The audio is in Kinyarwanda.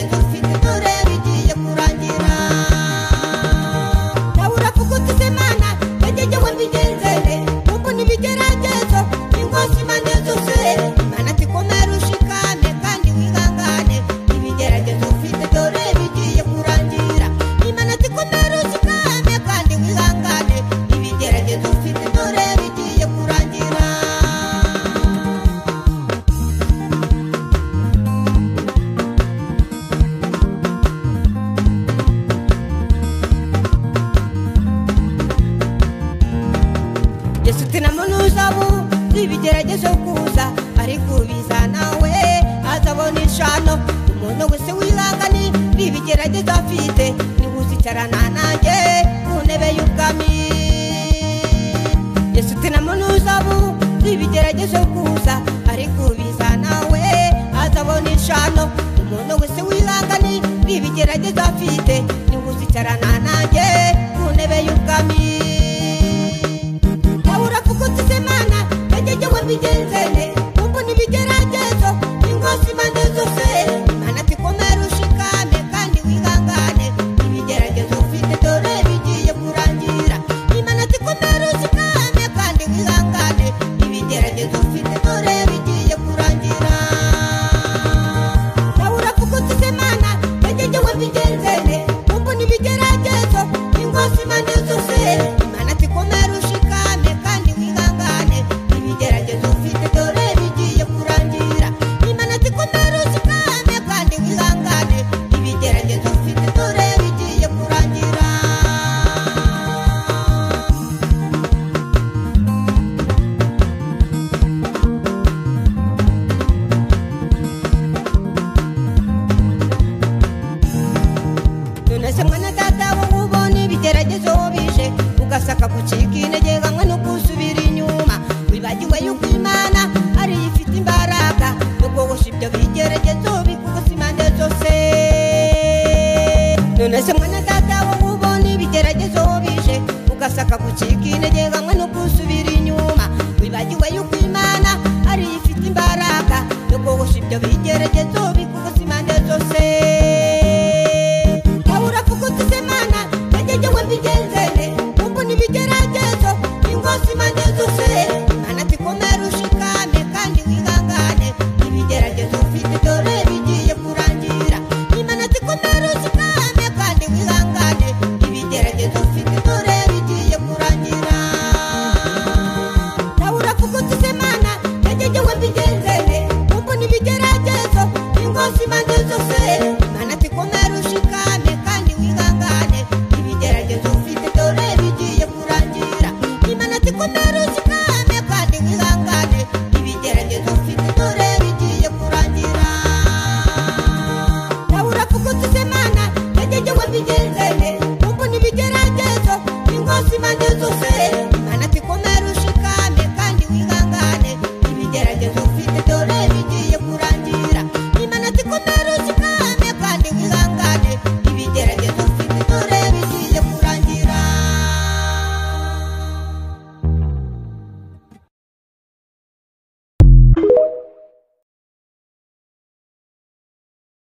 ibigeragezo ufite dore bigiye kurangira nawe uravuga uti se mana yagejewe mbigenzere nubwo n'ibigeragezo ingozi impande zose Imana ati komera ushikame kandi wihangane ibigeragezo ufite dore bigiye kurangira Imana ati komera ushikame kandi wihangane ibigeragezo ufite dore bigiye kurangira Yesu tina munuzabu ibigeragezo kuza ariko biza nawe azabona ishano umuntu wese wihangane ibigeragezo afite nihuzicarana nanjye ku ntebe y'ubwami Yesu tina munuzabu ibigeragezo kuza ariko biza nawe azabona ishano umuntu wese wihangane ibigeragezo afite nihuzicarana nanjye ku ntebe y'ubwami uravuga uti se mana yagejewe mbigenzere nubwo n'ibigeragezo ingozi impande zose Imana ati komera ushikame kandi wihangane ibigeragezo ufite dore bigiye kurangira Imana ati komera ushikame kandi wihangane ibigeragezo ufite dore bigiye kurangira nawe uravuga uti se mana yagejewe mbigenzere nubwo n'ibigeragezo ingozi impande zose Imana ati komera ushikame kandi wihangane ibigeragezo ufite dore bigiye kurangira Imana ati komera ushikame kandi wihangane ibigeragezo ufite dore bigiye kurangira none se mwana